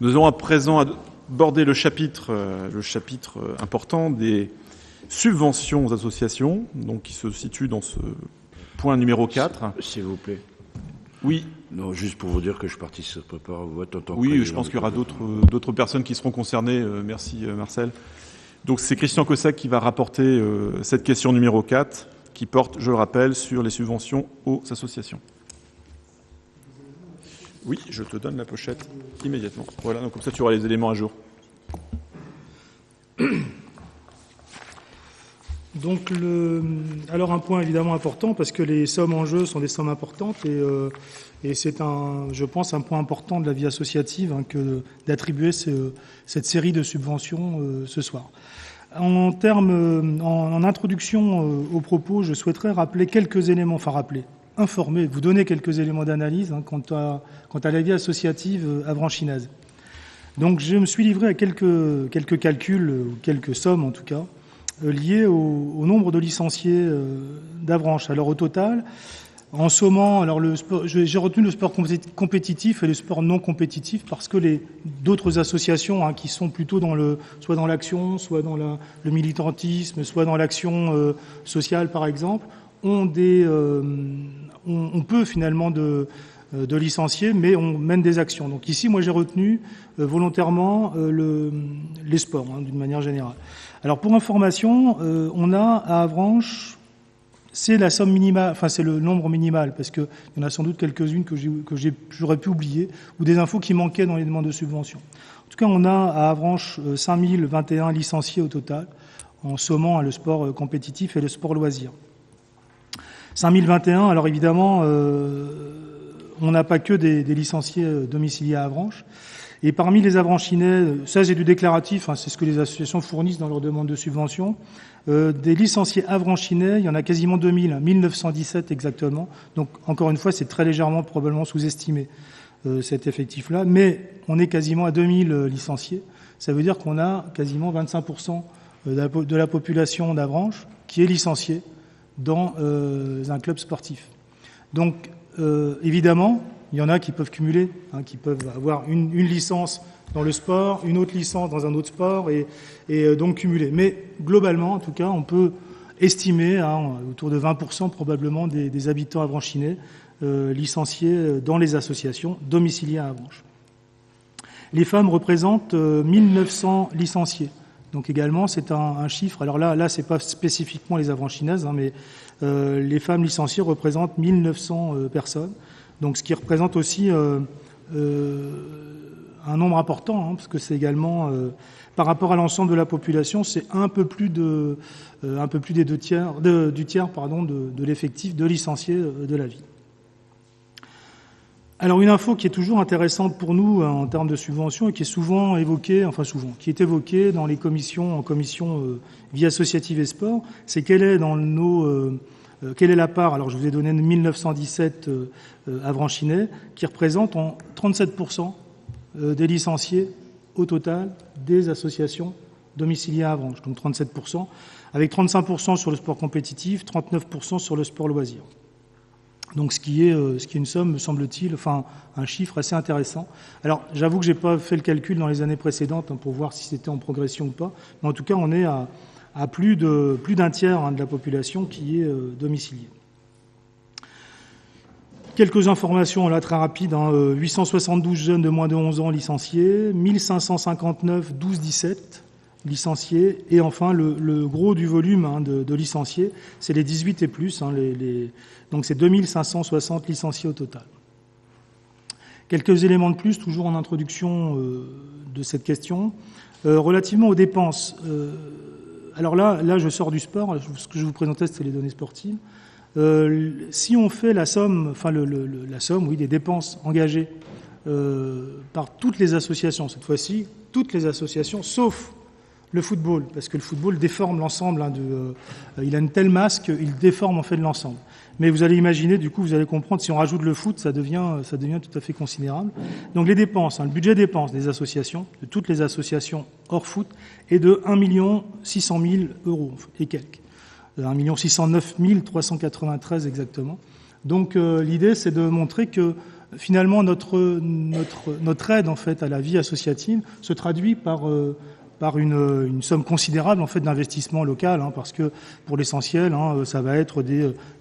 Nous allons à présent aborder le chapitre important des subventions aux associations, donc qui se situe dans ce point numéro 4. S'il vous plaît. Oui. Non, juste pour vous dire que je participerai pas au vote en tant que Oui, président. je pense qu'il y aura d'autres personnes qui seront concernées. Merci Marcel. Donc c'est Christian Cossack qui va rapporter cette question numéro 4, qui porte, je le rappelle, sur les subventions aux associations. Oui, je te donne la pochette immédiatement. Voilà, donc comme ça tu auras les éléments à jour. Donc, alors un point évidemment important, parce que les sommes en jeu sont des sommes importantes, et c'est je pense, un point important de la vie associative que d'attribuer cette série de subventions ce soir. En introduction aux propos, je souhaiterais rappeler quelques éléments, informer, vous donner quelques éléments d'analyse quant à la vie associative avranchinaise. Donc je me suis livré à quelques calculs, ou quelques sommes en tout cas, liées au nombre de licenciés d'Avranches. Alors au total, en sommant, alors j'ai retenu le sport compétitif et le sport non compétitif parce que d'autres associations qui sont plutôt soit dans l'action, soit dans le militantisme, soit dans l'action sociale par exemple, on peut finalement de licenciés, mais on mène des actions. Donc ici, moi, j'ai retenu volontairement les sports, d'une manière générale. Alors pour information, on a à Avranches, c'est la somme minimale, c'est le nombre minimal, parce qu'il y en a sans doute quelques-unes que j'aurais pu oublier, ou des infos qui manquaient dans les demandes de subvention. En tout cas, on a à Avranches 5021 licenciés au total, en sommant le sport compétitif et le sport loisir. 5021, alors évidemment, on n'a pas que des licenciés domiciliés à Avranches. Et parmi les Avranchinais, ça j'ai du déclaratif, c'est ce que les associations fournissent dans leurs demandes de subvention, des licenciés avranchinais, il y en a quasiment 2000, 1917 exactement. Donc encore une fois, c'est très légèrement probablement sous-estimé cet effectif-là, mais on est quasiment à 2000 licenciés. Ça veut dire qu'on a quasiment 25% de la population d'Avranches qui est licenciée dans un club sportif. Donc évidemment, il y en a qui peuvent cumuler, qui peuvent avoir une licence dans le sport, une autre licence dans un autre sport, et donc cumuler. Mais globalement, en tout cas, on peut estimer autour de 20% probablement des habitants avranchinais licenciés dans les associations domiciliées à Avranches. Les femmes représentent 1900 licenciés. Donc également, c'est un chiffre. Alors là, c'est pas spécifiquement les avranchinaises, mais les femmes licenciées représentent 1900 personnes. Donc, ce qui représente aussi un nombre important, parce que c'est également, par rapport à l'ensemble de la population, c'est un peu plus des du tiers de l'effectif de licenciés de la vie. Alors, une info qui est toujours intéressante pour nous en termes de subventions et qui est souvent évoquée, qui est évoquée dans les commissions, vie associative et sport, c'est quelle est la part, alors je vous ai donné 1917 avranchinais, qui représente 37% des licenciés au total des associations domiciliées à Avranches. Donc 37%, avec 35% sur le sport compétitif, 39% sur le sport loisir. Donc ce qui est une somme, me semble-t-il, un chiffre assez intéressant. Alors j'avoue que j'ai pas fait le calcul dans les années précédentes pour voir si c'était en progression ou pas, mais en tout cas on est à plus d'un tiers de la population qui est domiciliée. Quelques informations là très rapides, 872 jeunes de moins de 11 ans licenciés, 1559 12-17 licenciés, et enfin le gros du volume de licenciés, c'est les 18 et plus, donc c'est 2560 licenciés au total. Quelques éléments de plus, toujours en introduction de cette question. Relativement aux dépenses, alors là, je sors du sport. Ce que je vous présentais, c'était les données sportives. Si on fait la somme, des dépenses engagées par toutes les associations, cette fois-ci, toutes les associations, sauf le football, parce que le football déforme l'ensemble. Il a une telle masse qu'il déforme en fait l'ensemble. Mais vous allez imaginer, du coup, vous allez comprendre, si on rajoute le foot, ça devient tout à fait considérable. Donc les dépenses, le budget dépenses des associations, de toutes les associations hors foot, est de 1 600 000 euros et quelques. 1 609 393 exactement. Donc l'idée, c'est de montrer que finalement, notre aide en fait à la vie associative se traduit par une somme considérable en fait d'investissement local, parce que pour l'essentiel, ça va être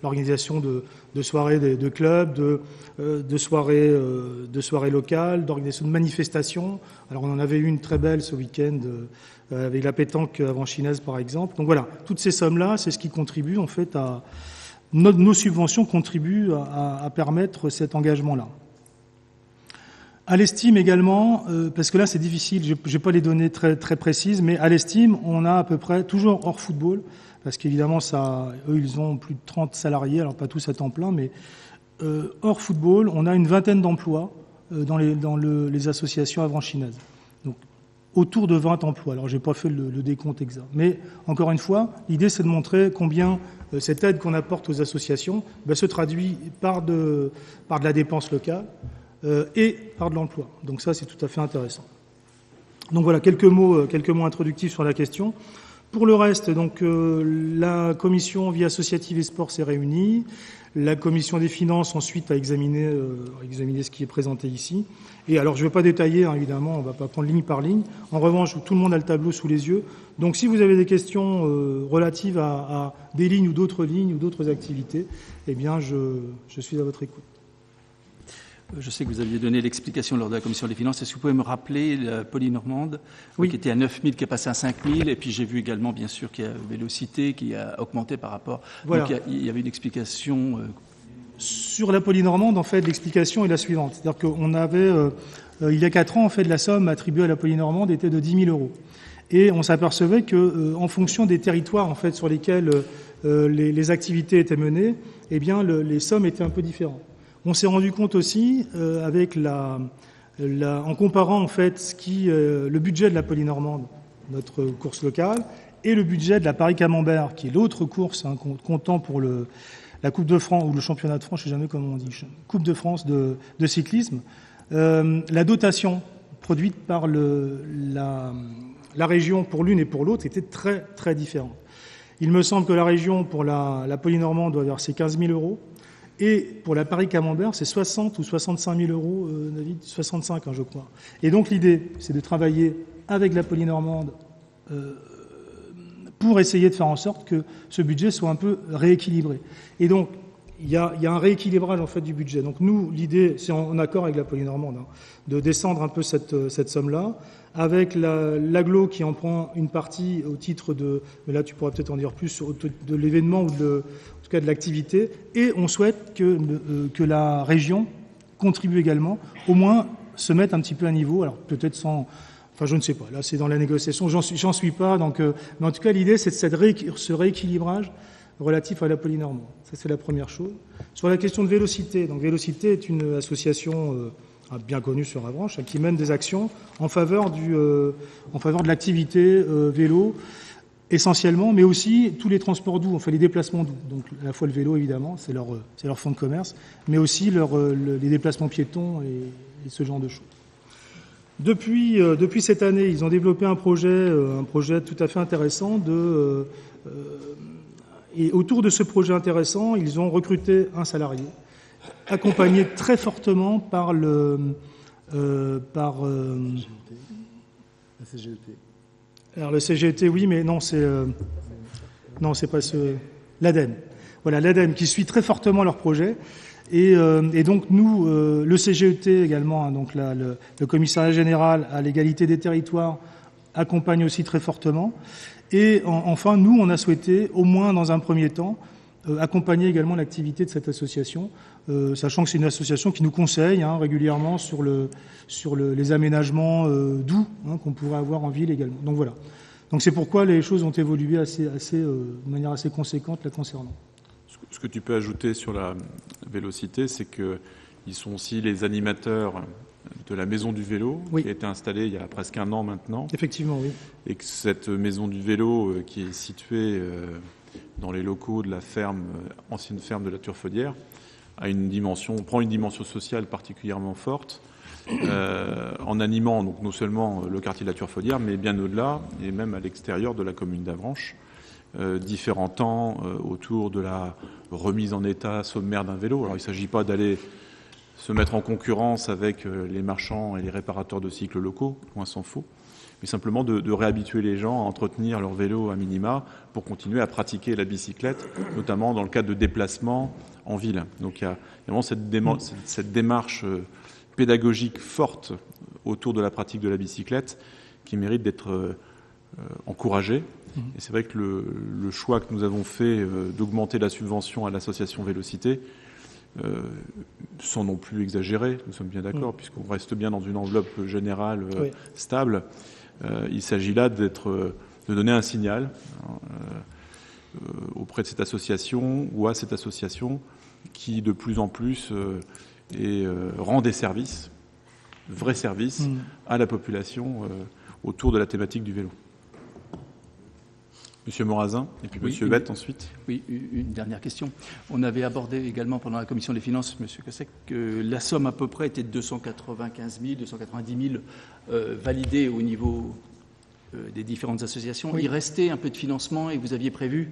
l'organisation de soirées de clubs, de soirées locales, d'organisation de manifestations. Alors on en avait eu une très belle ce week-end avec la pétanque avranchinaise par exemple. Donc voilà, toutes ces sommes-là, c'est ce qui contribue en fait à nos subventions contribuent à permettre cet engagement-là. À l'estime également, parce que là c'est difficile, je n'ai pas les données très précises, mais à l'estime, on a à peu près, toujours hors football, parce qu'évidemment, eux, ils ont plus de 30 salariés, alors pas tous à temps plein, mais hors football, on a une vingtaine d'emplois dans les associations avranchinaises. Donc, autour de 20 emplois. Alors, j'ai pas fait le décompte exact. Mais, encore une fois, l'idée, c'est de montrer combien cette aide qu'on apporte aux associations se traduit par de la dépense locale, et par de l'emploi. Donc ça, c'est tout à fait intéressant. Donc voilà, quelques mots introductifs sur la question. Pour le reste, donc la commission vie associative et sport s'est réunie. La commission des finances ensuite a examiné ce qui est présenté ici. Et alors, je ne vais pas détailler, évidemment, on ne va pas prendre ligne par ligne. En revanche, tout le monde a le tableau sous les yeux. Donc, si vous avez des questions relatives à des lignes ou d'autres activités, eh bien, je suis à votre écoute. Je sais que vous aviez donné l'explication lors de la commission des finances. Est-ce que vous pouvez me rappeler la Polynormande, oui, qui était à 9 000, qui est passé à 5 000, et puis j'ai vu également, bien sûr, qu'il y a Vélocité qui a augmenté par rapport. Voilà. Donc il y avait une explication. Sur la Polynormande, en fait, l'explication est la suivante. C'est-à-dire qu'on avait, il y a 4 ans, en fait, la somme attribuée à la Polynormande était de 10 000 €. Et on s'apercevait que, en fonction des territoires, en fait, sur lesquels les activités étaient menées, eh bien, les sommes étaient un peu différentes. On s'est rendu compte aussi, en comparant en fait le budget de la Polynormande, notre course locale, et le budget de la Paris-Camembert, qui est l'autre course comptant pour la Coupe de France ou le championnat de France, je ne sais jamais comment on dit, Coupe de France de cyclisme. La dotation produite par la région pour l'une et pour l'autre était très très différente. Il me semble que la région pour la Polynormande doit verser 15 000 €. Et pour la Paris-Camembert, c'est 60 ou 65 000 €, David, 65, je crois. Et donc l'idée, c'est de travailler avec la Polynormande pour essayer de faire en sorte que ce budget soit un peu rééquilibré. Et donc, il y a un rééquilibrage en fait du budget. Donc nous, l'idée, c'est en accord avec la Polynormande, de descendre un peu cette somme-là, avec l'agglo qui en prend une partie au titre de, mais là tu pourras peut-être en dire plus, de l'événement ou en tout cas de l'activité, et on souhaite que la région contribue également, au moins se mette un petit peu à niveau, alors peut-être sans, enfin je ne sais pas, là c'est dans la négociation, j'en suis pas, donc, mais en tout cas l'idée c'est ce rééquilibrage relatif à la Polynormande. Ça c'est la première chose. Sur la question de Vélocité, donc Vélocité est une association bien connue sur Avranches, qui mène des actions en faveur de l'activité vélo, essentiellement, mais aussi tous les transports doux, les déplacements doux. Donc à la fois le vélo, évidemment, c'est leur fonds de commerce, mais aussi les déplacements piétons et ce genre de choses. Depuis cette année, ils ont développé un projet tout à fait intéressant et autour de ce projet intéressant, ils ont recruté un salarié, accompagné très fortement par la CGET. Alors le CGET, oui, mais non, c'est pas l'ADEME. Voilà, l'ADEME qui suit très fortement leur projet. Et donc nous, le CGET également, donc le commissariat général à l'égalité des territoires accompagne aussi très fortement. Et enfin, nous, on a souhaité, au moins dans un premier temps, accompagner également l'activité de cette association, sachant que c'est une association qui nous conseille régulièrement sur les aménagements doux qu'on pourrait avoir en ville également. Donc voilà. Donc c'est pourquoi les choses ont évolué de manière assez conséquente la concernant. Ce que tu peux ajouter sur la Vélocité, c'est qu'ils sont aussi les animateurs de la Maison du Vélo, oui, qui a été installée il y a presque 1 an maintenant. Effectivement, oui. Et que cette Maison du Vélo, qui est située dans les locaux de la ancienne ferme de la Turfaudière, prend une dimension sociale particulièrement forte, en animant donc non seulement le quartier de la Turfaudière, mais bien au-delà, et même à l'extérieur de la commune d'Avranches, différents temps autour de la remise en état sommaire d'un vélo. Alors il ne s'agit pas d'aller se mettre en concurrence avec les marchands et les réparateurs de cycles locaux, loin s'en faut, mais simplement de réhabituer les gens à entretenir leur vélo à minima pour continuer à pratiquer la bicyclette, notamment dans le cadre de déplacements en ville. Donc il y a vraiment cette démarche pédagogique forte autour de la pratique de la bicyclette qui mérite d'être encouragée. Et c'est vrai que le choix que nous avons fait d'augmenter la subvention à l'association Vélocité, sans non plus exagérer, nous sommes bien d'accord, puisqu'on reste bien dans une enveloppe générale stable. Il s'agit là de donner un signal auprès de cette association ou à cette association qui de plus en plus rend des services, vrais services, à la population autour de la thématique du vélo. Monsieur Morazin, et puis Monsieur Huet ensuite. Oui, une dernière question. On avait abordé également pendant la commission des finances, Monsieur Cassec, que la somme à peu près était de 295 000, 290 000 validés au niveau des différentes associations. Oui. Il restait un peu de financement et vous aviez prévu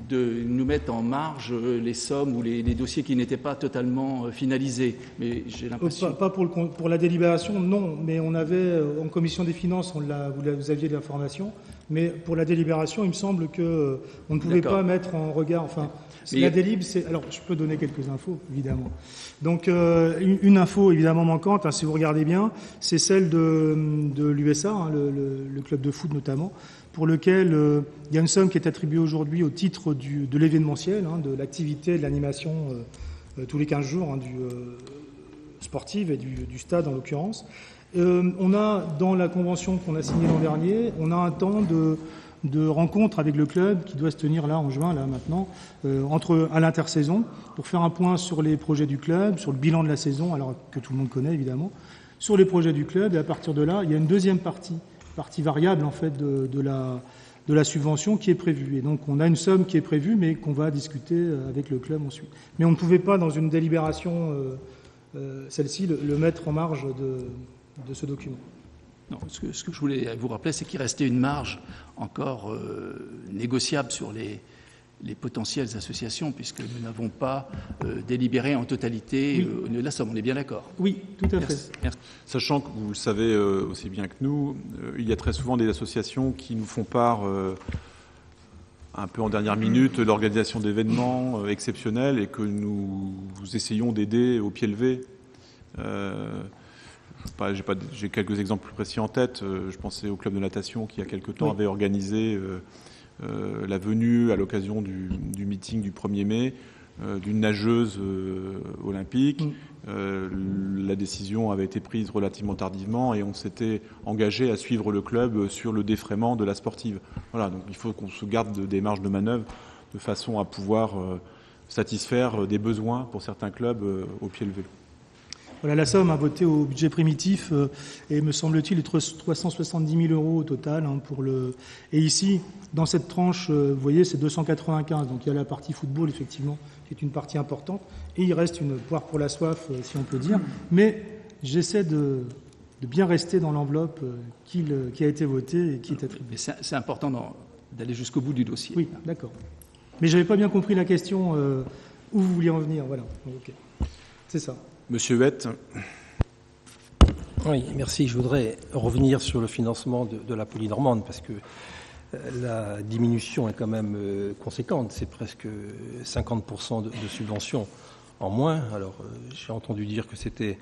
de nous mettre en marge les sommes ou les dossiers qui n'étaient pas totalement finalisés. Mais j'ai l'impression... Pas pour la délibération, non. Mais on avait, en commission des finances, vous aviez de l'information. Mais pour la délibération, il me semble qu'on ne pouvait pas mettre en regard... Enfin, la délib, c'est... Alors, je peux donner quelques infos, évidemment. Donc, une info, évidemment, manquante, si vous regardez bien, c'est celle de l'USA, le club de foot notamment, pour lequel il y a une somme qui est attribuée aujourd'hui au titre de l'événementiel, de l'activité, de l'animation tous les 15 jours, sportive et du stade en l'occurrence. On a, dans la convention qu'on a signée l'an dernier, on a un temps de rencontre avec le club qui doit se tenir là en juin, là maintenant, à l'intersaison, pour faire un point sur les projets du club, sur le bilan de la saison, alors que tout le monde connaît évidemment, sur les projets du club, et à partir de là, il y a une deuxième partie variable en fait de la subvention qui est prévue. Et donc on a une somme qui est prévue, mais qu'on va discuter avec le club ensuite. Mais on ne pouvait pas, dans une délibération, celle-ci, le mettre en marge de ce document. Non, ce que je voulais vous rappeler, c'est qu'il restait une marge encore négociable sur les potentielles associations, puisque nous n'avons pas délibéré en totalité de la somme. On est bien d'accord? Oui, tout à fait. Merci. Sachant que vous le savez aussi bien que nous, il y a très souvent des associations qui nous font part un peu en dernière minute l'organisation d'événements exceptionnels et que nous essayons d'aider au pied levé. J'ai quelques exemples plus précis en tête. Je pensais au club de natation qui, il y a quelque temps, avait organisé la venue à l'occasion du meeting du 1er mai d'une nageuse olympique. La décision avait été prise relativement tardivement et on s'était engagé à suivre le club sur le défraiement de la sportive. Voilà, donc il faut qu'on se garde des marges de manœuvre de façon à pouvoir satisfaire des besoins pour certains clubs au pied levé. Voilà, la somme a voté au budget primitif et, me semble-t-il, 370 000 euros au total. Et ici, dans cette tranche, vous voyez, c'est 295. Donc il y a la partie football, effectivement, qui est une partie importante. Et il reste une poire pour la soif, si on peut dire. Mais j'essaie de bien rester dans l'enveloppe qui a été votée et qui est attribuée. C'est important d'aller jusqu'au bout du dossier. Oui, d'accord. Mais je n'avais pas bien compris la question, où vous vouliez en venir. Voilà, okay. C'est ça. Monsieur Huet. Oui, merci. Je voudrais revenir sur le financement de la Polynormande parce que la diminution est quand même conséquente. C'est presque 50% de subventions en moins. Alors, j'ai entendu dire que c'était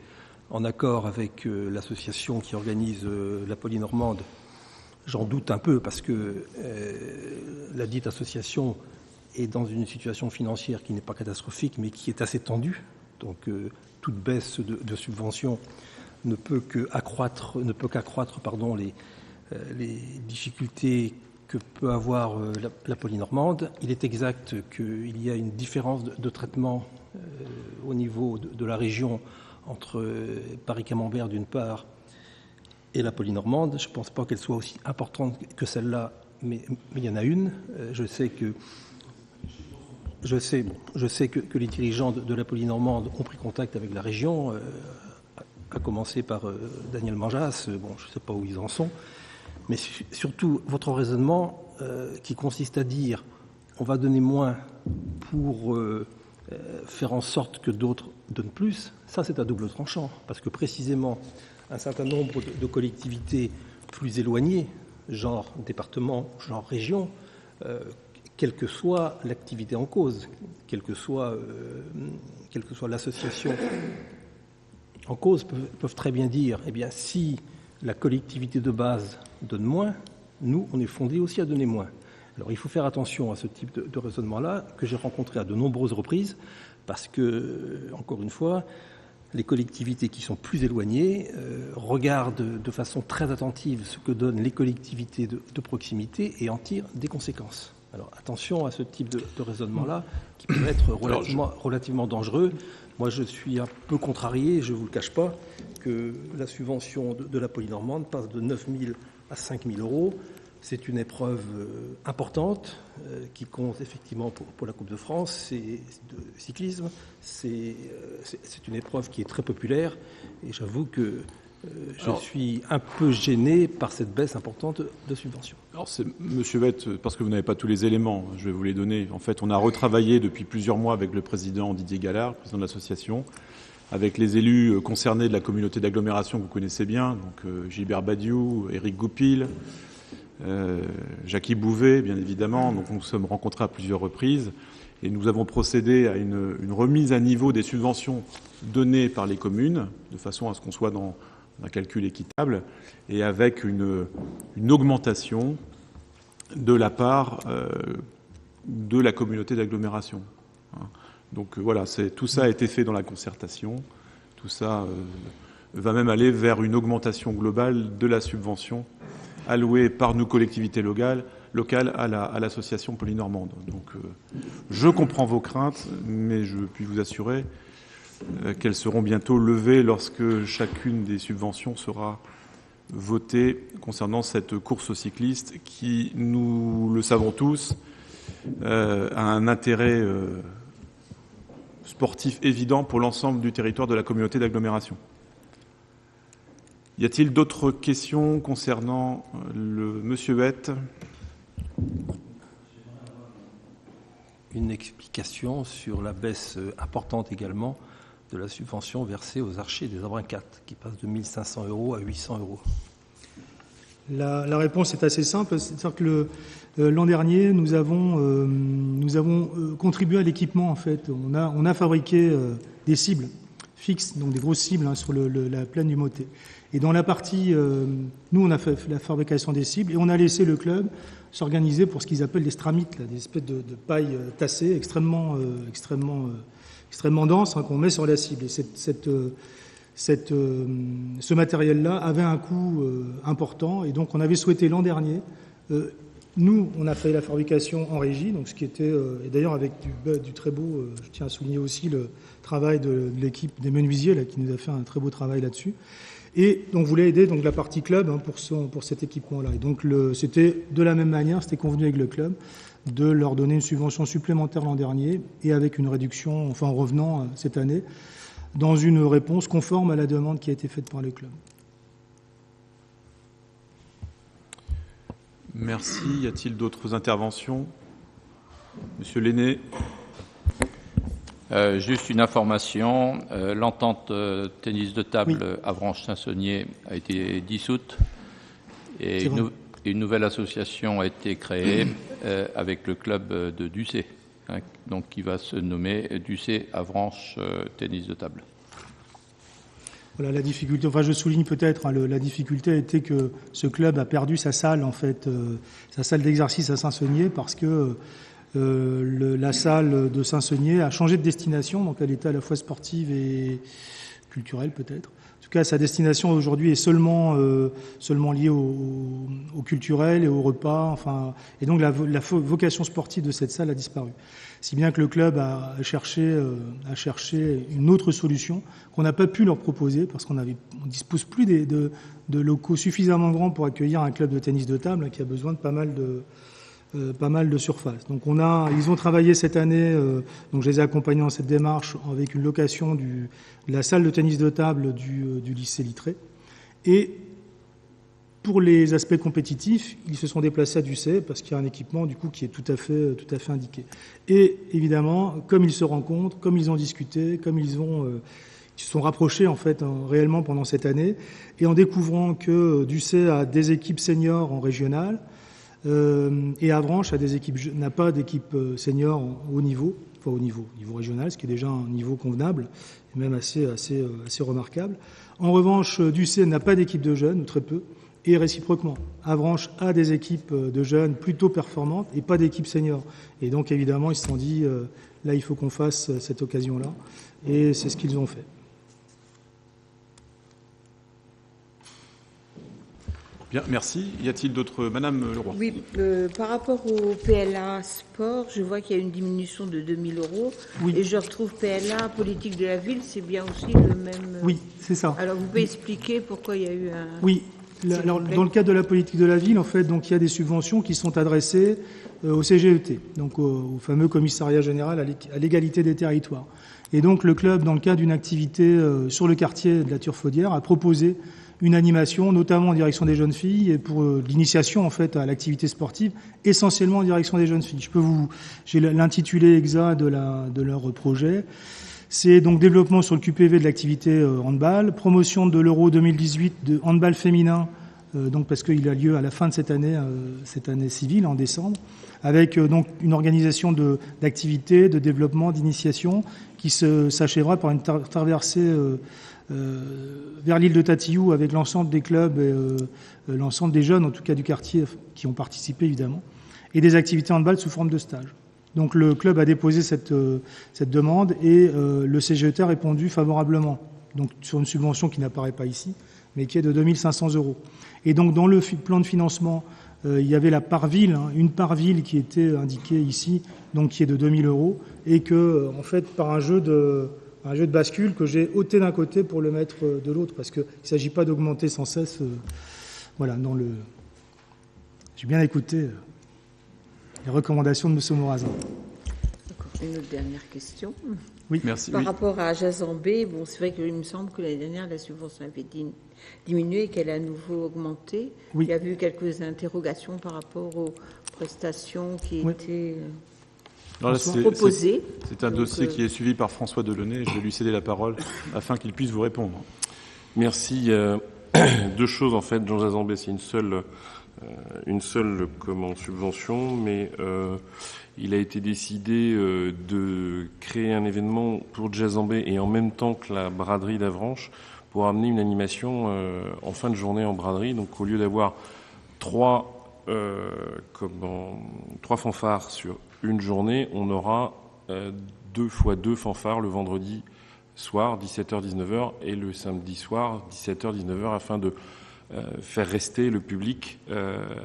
en accord avec l'association qui organise la Polynormande. J'en doute un peu parce que la dite association est dans une situation financière qui n'est pas catastrophique mais qui est assez tendue. Donc, toute baisse de subventions ne peut qu'accroître les difficultés que peut avoir la Polynormande. Il est exact qu'il y a une différence de traitement au niveau de la région entre Paris-Camembert d'une part et la Polynormande. Je ne pense pas qu'elle soit aussi importante que celle-là, mais il y en a une. Je sais que les dirigeants de la Polynormande ont pris contact avec la région, à commencer par Daniel Manjas. Je ne sais pas où ils en sont. Mais surtout, votre raisonnement qui consiste à dire on va donner moins pour faire en sorte que d'autres donnent plus, ça c'est à double tranchant, parce que précisément un certain nombre de collectivités plus éloignées, genre département, genre région, quelle que soit l'activité en cause, quelle que soit l'association en cause, peuvent très bien dire, eh bien, si la collectivité de base donne moins, nous, on est fondés aussi à donner moins. Alors, il faut faire attention à ce type de raisonnement-là, que j'ai rencontré à de nombreuses reprises, parce que, encore une fois, les collectivités qui sont plus éloignées regardent de façon très attentive ce que donnent les collectivités de proximité et en tirent des conséquences. Alors, attention à ce type de raisonnement-là, qui peut être relativement dangereux. Moi, je suis un peu contrarié, je ne vous le cache pas, que la subvention de la Polynormande passe de 9 000 à 5 000 euros. C'est une épreuve importante qui compte effectivement pour la Coupe de France, c'est de cyclisme. C'est une épreuve qui est très populaire et j'avoue que je suis un peu gêné par cette baisse importante de subventions. Alors, Monsieur Vette, parce que vous n'avez pas tous les éléments, je vais vous les donner. En fait, on a retravaillé depuis plusieurs mois avec le président Didier Gallard, président de l'association, avec les élus concernés de la communauté d'agglomération que vous connaissez bien, donc Gilbert Badiou, Éric Goupil, Jackie Bouvet, bien évidemment. Donc, nous nous sommes rencontrés à plusieurs reprises et nous avons procédé à une remise à niveau des subventions données par les communes, de façon à ce qu'on soit dans un calcul équitable et avec une augmentation de la part de la communauté d'agglomération. Donc voilà, tout ça a été fait dans la concertation. Tout ça va même aller vers une augmentation globale de la subvention allouée par nos collectivités locales à l'association Polynormande. Donc je comprends vos craintes, mais je puis vous assurer qu'elles seront bientôt levées lorsque chacune des subventions sera votée concernant cette course cycliste qui, nous le savons tous, a un intérêt sportif évident pour l'ensemble du territoire de la communauté d'agglomération. Y a-t-il d'autres questions concernant Monsieur Vette ? Une explication sur la baisse importante également de la subvention versée aux archers des Abrinquates, qui passe de 1 500 € à 800 €. La réponse est assez simple, c'est-à-dire que l'an dernier, nous avons contribué à l'équipement. En fait, on a fabriqué des cibles fixes, donc des grosses cibles sur la plaine du Motet. Et dans la partie, nous, on a fait la fabrication des cibles et on a laissé le club s'organiser pour ce qu'ils appellent des stramites, des espèces de paille tassée extrêmement dense qu'on met sur la cible. Et ce matériel-là avait un coût important et donc on avait souhaité l'an dernier. Nous, on a fait la fabrication en régie, donc ce qui était, et d'ailleurs avec du très beau, je tiens à souligner aussi le travail de l'équipe des menuisiers là, qui nous a fait un très beau travail là-dessus. Et donc, voulait aider donc la partie club pour cet équipement-là. Et donc, c'était de la même manière, c'était convenu avec le club de leur donner une subvention supplémentaire l'an dernier et avec une réduction, enfin en revenant cette année, dans une réponse conforme à la demande qui a été faite par le club. Merci. Y a-t-il d'autres interventions ? Monsieur Lenné. Juste une information, l'entente tennis de table Avranches-Saint-Saunier a été dissoute et une nouvelle association a été créée avec le club de Ducé, donc qui va se nommer Ducé Avranches tennis de table. Voilà la difficulté. Enfin, je souligne peut-être la difficulté a été que ce club a perdu sa salle sa salle d'exercice à Saint-Saunier parce que la salle de Saint-Saunier a changé de destination, donc elle était à la fois sportive et culturelle peut-être. En tout cas, sa destination aujourd'hui est seulement liée au culturel et au repas. Enfin, et donc la vocation sportive de cette salle a disparu. Si bien que le club a cherché une autre solution qu'on n'a pas pu leur proposer parce qu'on dispose plus de locaux suffisamment grands pour accueillir un club de tennis de table qui a besoin de pas mal de surface. Donc ils ont travaillé cette année, donc je les ai accompagnés dans cette démarche avec une location de la salle de tennis de table du lycée Littré. Et Pour les aspects compétitifs, ils se sont déplacés à Ducey parce qu'il y a un équipement du coup qui est tout à fait indiqué. Et évidemment, comme ils se rencontrent, comme ils ont discuté, comme ils se sont rapprochés en fait réellement pendant cette année, et en découvrant que Ducey a des équipes seniors en régional et Avranches n'a pas d'équipe senior en haut niveau, enfin au niveau régional, ce qui est déjà un niveau convenable et même assez remarquable. En revanche, Ducey n'a pas d'équipe de jeunes, ou très peu. Et réciproquement, Avranches a des équipes de jeunes plutôt performantes et pas d'équipes seniors. Et donc, évidemment, ils se sont dit, là, il faut qu'on fasse cette occasion-là. Et c'est ce qu'ils ont fait. Bien, merci. Y a-t-il d'autres... Madame Leroy. Oui, par rapport au PLA sport, je vois qu'il y a une diminution de 2 000 €. Oui. Et je retrouve PLA politique de la ville, c'est bien aussi le même... Oui, c'est ça. Alors, vous pouvez expliquer pourquoi il y a eu un... Oui. Alors, dans le cadre de la politique de la ville, en fait, donc il y a des subventions qui sont adressées au CGET, donc au fameux commissariat général à l'égalité des territoires. Et donc le club, dans le cadre d'une activité sur le quartier de la Turfaudière, a proposé une animation, notamment en direction des jeunes filles, et pour l'initiation en fait à l'activité sportive, essentiellement en direction des jeunes filles. J'ai l'intitulé exact de leur projet. C'est donc développement sur le QPV de l'activité handball, promotion de l'Euro 2018 de handball féminin, donc parce qu'il a lieu à la fin de cette année civile, en décembre, avec donc une organisation d'activités, de développement, d'initiation, qui s'achèvera par une traversée vers l'île de Tatillou avec l'ensemble des clubs et l'ensemble des jeunes, en tout cas du quartier, qui ont participé évidemment, et des activités handball sous forme de stage. Donc le club a déposé cette demande et le CGET a répondu favorablement, donc sur une subvention qui n'apparaît pas ici, mais qui est de 2 500 €. Et donc dans le plan de financement, il y avait la part ville, une part ville qui était indiquée ici, donc qui est de 2 000 € et que en fait par un jeu de bascule que j'ai ôté d'un côté pour le mettre de l'autre, parce qu'il ne s'agit pas d'augmenter sans cesse. Voilà, j'ai bien écouté les recommandations de M. Morazan. Une autre dernière question. Oui, merci. Par rapport à Jazambé, bon, c'est vrai qu'il me semble que l'année dernière, la subvention avait diminué et qu'elle a à nouveau augmenté. Oui. Il y a eu quelques interrogations par rapport aux prestations qui étaient proposées. C'est un dossier qui est suivi par François Delaunay. Je vais lui céder la parole afin qu'il puisse vous répondre. Merci. Deux choses, en fait. Jean Jazambé, c'est une seule subvention, mais il a été décidé de créer un événement pour Jazambé et en même temps que la braderie d'Avranches pour amener une animation en fin de journée en braderie. Donc au lieu d'avoir trois fanfares sur une journée, on aura 2 fois 2 fanfares le vendredi soir, 17h-19h, et le samedi soir, 17h-19h, afin de faire rester le public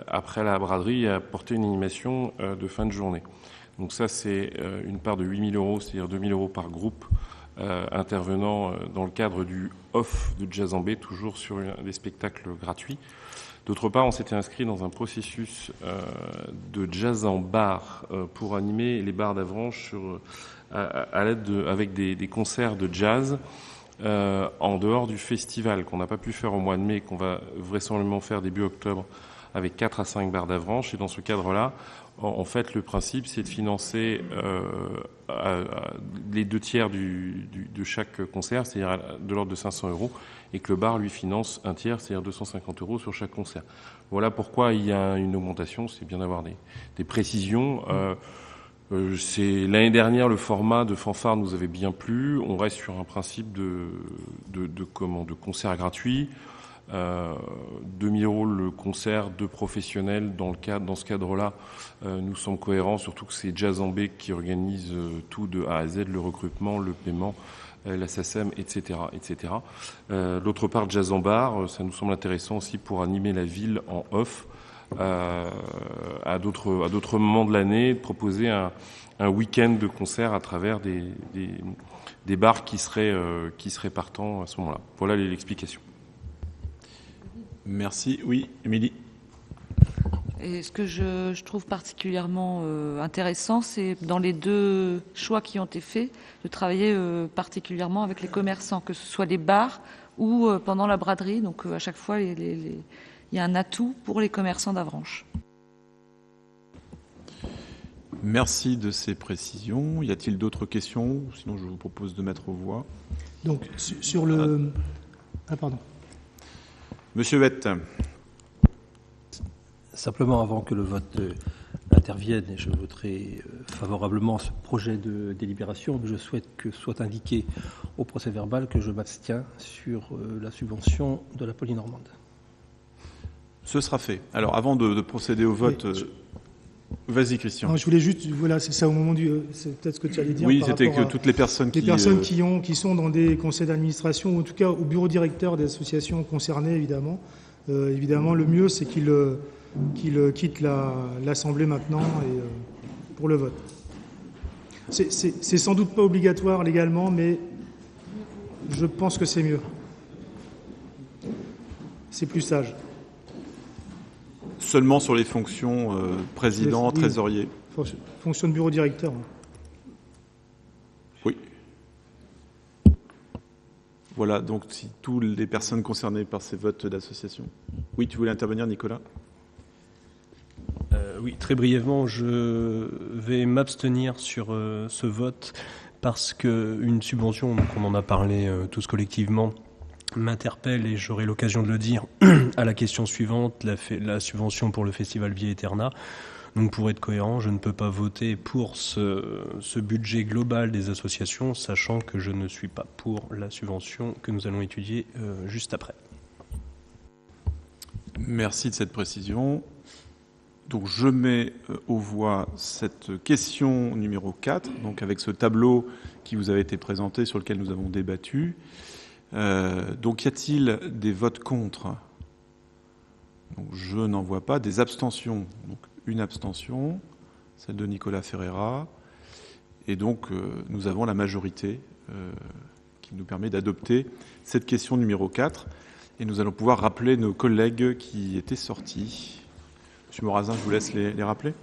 après la braderie et apporter une animation de fin de journée. Donc ça, c'est une part de 8 000 €, c'est-à-dire 2 000 € par groupe intervenant dans le cadre du off de Jazambé, toujours sur des spectacles gratuits. D'autre part, on s'était inscrit dans un processus de jazz en bar pour animer les bars d'Avranches avec des concerts de jazz en dehors du festival qu'on n'a pas pu faire au mois de mai, qu'on va vraisemblablement faire début octobre avec 4 à 5 bars d'Avranches. Et dans ce cadre-là, en fait, le principe, c'est de financer les 2 tiers de chaque concert, c'est-à-dire de l'ordre de 500 €, et que le bar lui finance 1 tiers, c'est-à-dire 250 € sur chaque concert. Voilà pourquoi il y a une augmentation. C'est bien d'avoir des précisions. L'année dernière, le format de fanfare nous avait bien plu. On reste sur un principe de concert gratuit. 2 000 € le concert de professionnels dans ce cadre-là nous semble cohérent, surtout que c'est Jazambé qui organise tout de A à Z, le recrutement, le paiement, la SACEM, etc., etc. D'autre part, Jazz en bar, ça nous semble intéressant aussi pour animer la ville en off à d'autres moments de l'année, de proposer un week-end de concert à travers des bars qui seraient partants à ce moment-là. Voilà l'explication. Merci. Oui, Émilie. Et ce que je trouve particulièrement intéressant, c'est dans les 2 choix qui ont été faits, de travailler particulièrement avec les commerçants, que ce soit les bars ou pendant la braderie. Donc à chaque fois, les il y a un atout pour les commerçants d'Avranches. Merci de ces précisions. Y a-t-il d'autres questions? Sinon, je vous propose de mettre aux voix. Donc, sur le... Ah, pardon. Monsieur Vette. Simplement, avant que le vote intervienne, et je voterai favorablement ce projet de délibération, je souhaite que soit indiqué au procès-verbal que je m'abstiens sur la subvention de la Polynormande. Ce sera fait. Alors, avant de procéder au vote... Vas-y, Christian. Non, je voulais juste, voilà, c'est ça au moment du, c'est peut-être ce que tu allais dire. Oui, c'était que toutes les personnes qui sont dans des conseils d'administration, ou en tout cas au bureau directeur des associations concernées, évidemment. Évidemment, le mieux, c'est qu'ils quittent l'Assemblée maintenant et, pour le vote. C'est sans doute pas obligatoire légalement, mais je pense que c'est mieux. C'est plus sage. Seulement sur les fonctions président, trésorier. Fonction de bureau directeur. Oui. Voilà, donc si toutes les personnes concernées par ces votes d'association. Oui, tu voulais intervenir, Nicolas? Oui, très brièvement, je vais m'abstenir sur ce vote parce qu'une subvention, donc on en a parlé tous collectivement, m'interpelle, et j'aurai l'occasion de le dire à la question suivante, la subvention pour le festival Via Eterna. Donc pour être cohérent, je ne peux pas voter pour ce budget global des associations, sachant que je ne suis pas pour la subvention que nous allons étudier juste après. Merci de cette précision. Donc je mets aux voix cette question numéro 4, donc avec ce tableau qui vous avait été présenté, sur lequel nous avons débattu. Donc y a-t-il des votes contre? Donc, je n'en vois pas. Des abstentions? Donc une abstention, celle de Nicolas Ferreira. Et donc nous avons la majorité qui nous permet d'adopter cette question numéro 4. Et nous allons pouvoir rappeler nos collègues qui étaient sortis. Monsieur Morazin, je vous laisse les rappeler.